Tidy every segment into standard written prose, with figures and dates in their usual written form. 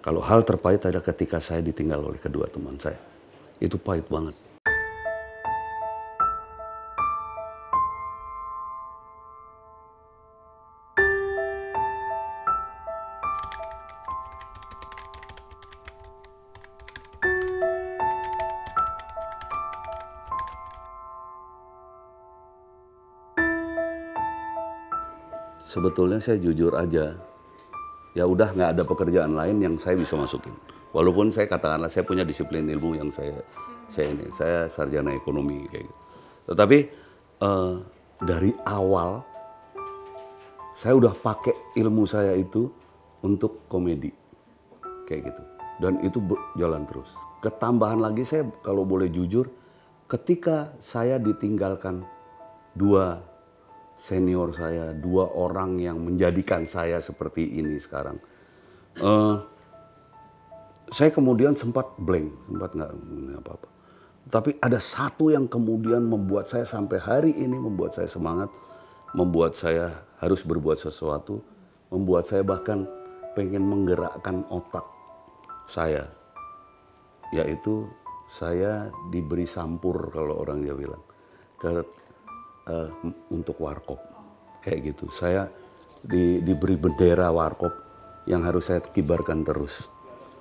Kalau hal terpahit adalah ketika saya ditinggal oleh kedua teman saya. Itu pahit banget. Sebetulnya saya jujur aja, ya udah nggak ada pekerjaan lain yang saya bisa masukin. Walaupun saya katakanlah saya punya disiplin ilmu yang saya sarjana ekonomi kayak gitu. Tetapi dari awal saya udah pakai ilmu saya itu untuk komedi kayak gitu. Dan itu jalan terus. Ketambahan lagi saya kalau boleh jujur, ketika saya ditinggalkan dua senior saya, dua orang yang menjadikan saya seperti ini sekarang. Saya kemudian sempat blank, sempat nggak apa-apa. Tapi ada satu yang kemudian membuat saya sampai hari ini, membuat saya semangat, membuat saya harus berbuat sesuatu, membuat saya bahkan pengen menggerakkan otak saya. Yaitu saya diberi sampur kalau orang dia bilang. Untuk warkop kayak gitu. Saya diberi bendera warkop yang harus saya kibarkan terus.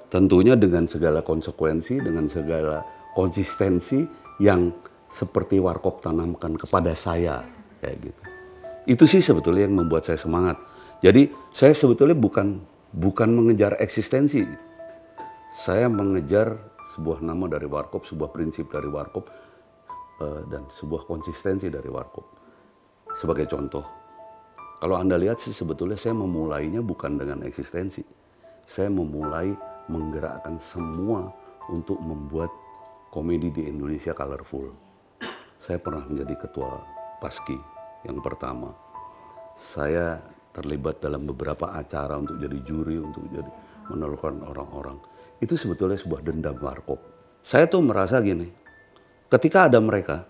Tentunya dengan segala konsekuensi, dengan segala konsistensi yang seperti warkop tanamkan kepada saya kayak gitu. Itu sih sebetulnya yang membuat saya semangat. Jadi saya sebetulnya bukan mengejar eksistensi. Saya mengejar sebuah nama dari warkop, sebuah prinsip dari warkop, dan sebuah konsistensi dari warkop. Sebagai contoh, kalau Anda lihat sih sebetulnya saya memulainya bukan dengan eksistensi. Saya memulai menggerakkan semua untuk membuat komedi di Indonesia colorful. Saya pernah menjadi ketua Paski yang pertama. Saya terlibat dalam beberapa acara untuk jadi juri, untuk jadi menelurkan orang-orang. Itu sebetulnya sebuah dendam warkop. Saya tuh merasa gini, ketika ada mereka,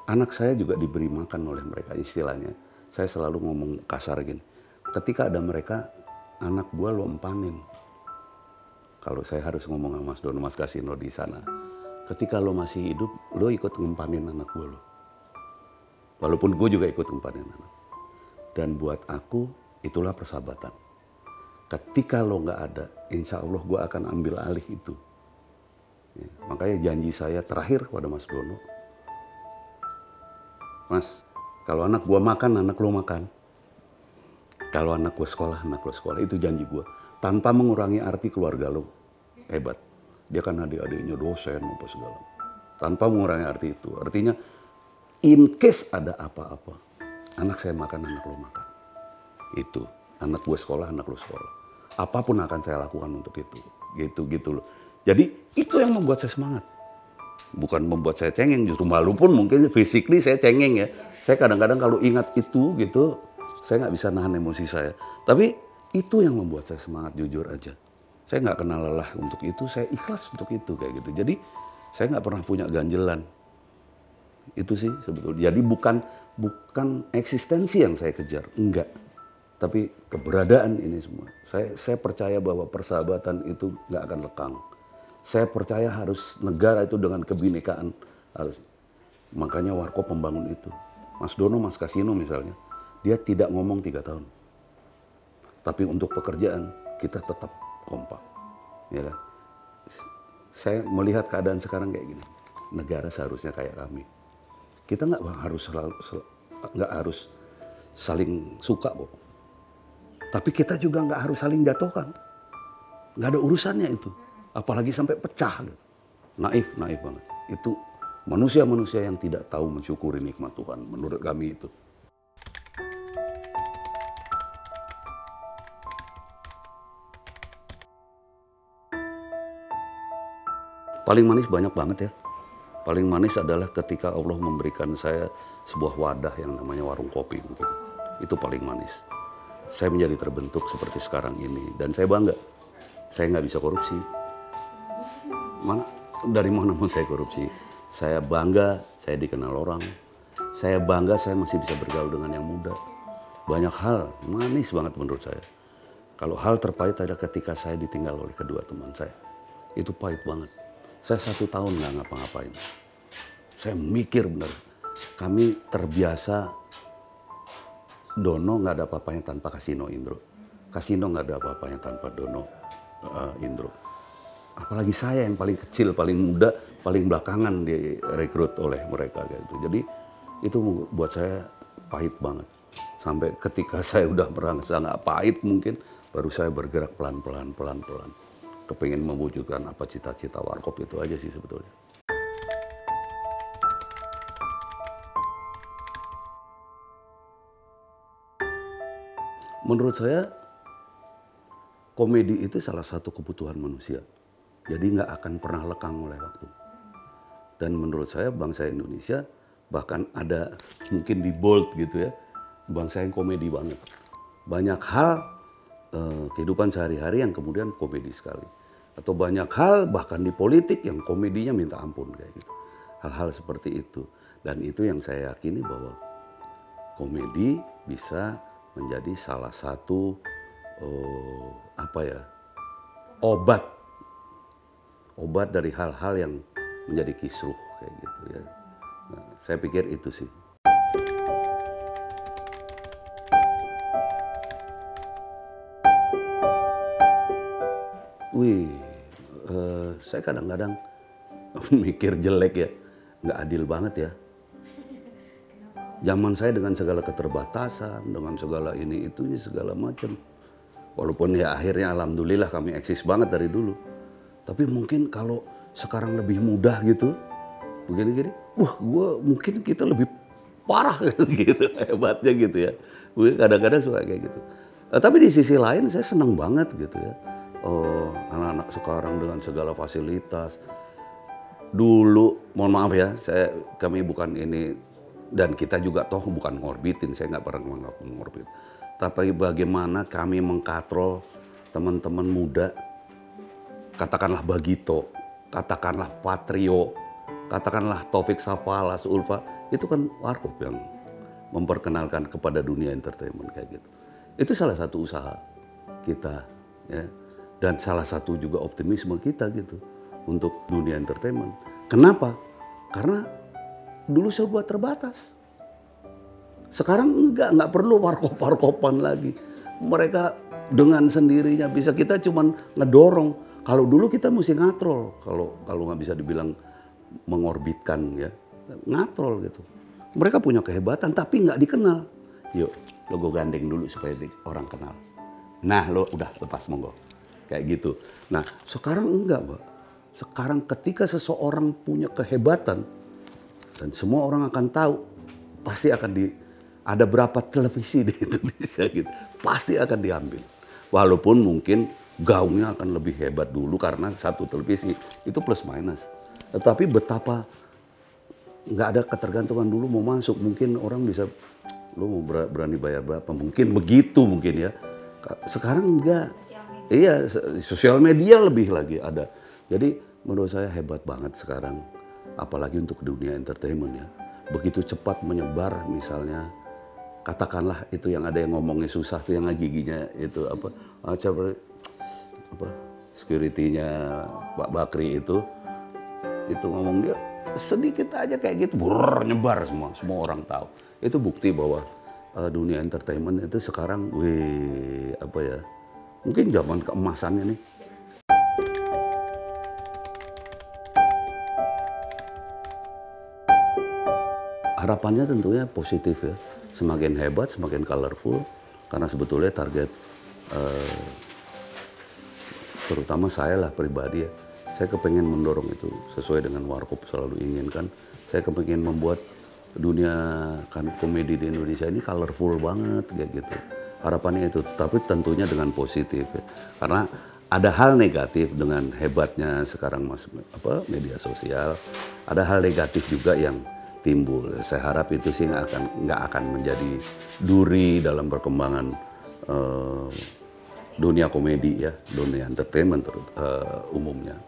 anak saya juga diberi makan oleh mereka istilahnya. Saya selalu ngomong kasar gini, ketika ada mereka, anak gua lo empanin. Kalau saya harus ngomong sama Mas Dono, Mas Kasino di sana. Ketika lo masih hidup, lo ikut ngempanin anak gua lo. Walaupun gue juga ikut ngempanin anak. Dan buat aku, itulah persahabatan. Ketika lo nggak ada, insya Allah gue akan ambil alih itu. Ya, makanya janji saya terakhir kepada Mas Dono, Mas, kalau anak gua makan, anak lo makan. Kalau anak gua sekolah, anak lo sekolah. Itu janji gua. Tanpa mengurangi arti keluarga lo. Hebat. Dia kan adik-adiknya dosen apa segala. Tanpa mengurangi arti itu. Artinya, in case ada apa-apa, anak saya makan, anak lo makan. Itu. Anak gua sekolah, anak lo sekolah. Apapun akan saya lakukan untuk itu. Gitu loh. Jadi itu yang membuat saya semangat. Bukan membuat saya cengeng, justru walaupun mungkin physically saya cengeng ya. Saya kadang-kadang kalau ingat itu gitu, saya nggak bisa nahan emosi saya. Tapi itu yang membuat saya semangat, jujur aja. Saya nggak kenal lelah untuk itu, saya ikhlas untuk itu kayak gitu. Jadi saya nggak pernah punya ganjelan. Itu sih sebetulnya. Jadi bukan eksistensi yang saya kejar, enggak. Tapi keberadaan ini semua. Saya percaya bahwa persahabatan itu nggak akan lekang. Saya percaya harus negara itu dengan kebinekaan harus. Makanya warkop membangun itu. Mas Dono, Mas Kasino misalnya, dia tidak ngomong 3 tahun. Tapi untuk pekerjaan kita tetap kompak, ya kan? Saya melihat keadaan sekarang kayak gini. Negara seharusnya kayak kami. Kita nggak harus saling suka kok. Tapi kita juga nggak harus saling jatuhkan. Nggak ada urusannya itu. Apalagi sampai pecah. Naif banget. Itu manusia-manusia yang tidak tahu mensyukuri nikmat Tuhan. Menurut kami itu. Paling manis banyak banget ya. Paling manis adalah ketika Allah memberikan saya sebuah wadah yang namanya warung kopi mungkin. Itu paling manis. Saya menjadi terbentuk seperti sekarang ini. Dan saya bangga. Saya nggak bisa korupsi. Dari mana pun saya korupsi. Saya bangga, saya dikenal orang. Saya bangga saya masih bisa bergaul dengan yang muda. Banyak hal, manis banget menurut saya. Kalau hal terpahit adalah ketika saya ditinggal oleh kedua teman saya. Itu pahit banget. Saya 1 tahun nggak ngapa-ngapain. Saya mikir bener. Kami terbiasa Dono nggak ada apa-apanya tanpa Kasino Indro. Kasino nggak ada apa-apanya tanpa Dono Indro. Apalagi saya yang paling kecil, paling muda, paling belakangan direkrut oleh mereka gitu. Jadi itu buat saya pahit banget. Sampai ketika saya udah merasa nggak pahit mungkin, baru saya bergerak pelan-pelan. Kepengen mewujudkan apa cita-cita Warkop itu aja sih sebetulnya. Menurut saya, komedi itu salah satu kebutuhan manusia. Jadi nggak akan pernah lekang oleh waktu. Dan menurut saya bangsa Indonesia, bahkan ada mungkin di bold gitu ya, bangsa yang komedi banget. Banyak hal kehidupan sehari-hari yang kemudian komedi sekali. Atau banyak hal bahkan di politik yang komedinya minta ampun kayak gitu. Hal-hal seperti itu. Dan itu yang saya yakini bahwa komedi bisa menjadi salah satu obat dari hal-hal yang menjadi kisruh kayak gitu ya. Nah, saya pikir itu sih. Saya kadang-kadang mikir jelek ya, nggak adil banget ya. Zaman saya dengan segala keterbatasan, dengan segala ini itunya segala macam. Walaupun ya akhirnya alhamdulillah kami eksis banget dari dulu. Tapi mungkin kalau sekarang lebih mudah gitu, begini-gini, mungkin kita lebih parah gitu, hebatnya gitu ya. Gue kadang-kadang suka kayak gitu. Tapi di sisi lain saya senang banget gitu ya. Oh, anak-anak sekarang dengan segala fasilitas. Dulu, mohon maaf ya, kami bukan ini, dan kita juga toh bukan ngorbitin, saya nggak pernah ngorbit. Tapi bagaimana kami mengkatrol teman-teman muda, katakanlah Bagito, katakanlah Patrio, katakanlah Taufik Safalas, Ulfa, itu kan Warkop yang memperkenalkan kepada dunia entertainment kayak gitu. Itu salah satu usaha kita, ya. Dan salah satu juga optimisme kita gitu untuk dunia entertainment. Kenapa? Karena dulu serba terbatas. Sekarang nggak perlu warkop-warkopan lagi. Mereka dengan sendirinya bisa, kita cuman ngedorong. Kalau dulu kita mesti ngatrol, kalau nggak bisa dibilang mengorbitkan ya, ngatrol gitu. Mereka punya kehebatan tapi nggak dikenal. Yuk, lo gue gandeng dulu supaya orang kenal. Nah, lo udah lepas monggo. Kayak gitu. Nah, sekarang enggak, Mbak. Sekarang ketika seseorang punya kehebatan dan semua orang akan tahu, pasti akan ada berapa televisi di Indonesia gitu. Pasti akan diambil. Walaupun mungkin gaungnya akan lebih hebat dulu karena satu televisi itu plus minus. Tetapi betapa nggak ada ketergantungan dulu mau masuk. Mungkin orang bisa, lo mau berani bayar berapa? Mungkin begitu mungkin ya. Sekarang enggak. Iya, sosial media lebih lagi ada. Jadi menurut saya hebat banget sekarang, apalagi untuk dunia entertainment ya. Begitu cepat menyebar misalnya, katakanlah itu yang ada yang ngomongnya susah tuh, yang giginya itu apa security-nya Pak Bakri itu ngomong dia sedikit aja kayak gitu, nyebar semua orang tahu. Itu bukti bahwa dunia entertainment itu sekarang, mungkin zaman keemasannya nih. Harapannya tentunya positif ya. Semakin hebat, semakin colorful. Karena sebetulnya target, terutama saya lah pribadi ya. Saya kepengen mendorong itu sesuai dengan Warkop selalu inginkan. Saya kepengen membuat dunia komedi di Indonesia ini colorful banget kayak gitu. Harapannya itu, tapi tentunya dengan positif ya. Karena ada hal negatif dengan hebatnya sekarang media sosial, ada hal negatif juga yang timbul. Saya harap itu sih nggak akan menjadi duri dalam perkembangan dunia komedi ya, dunia entertainment umumnya.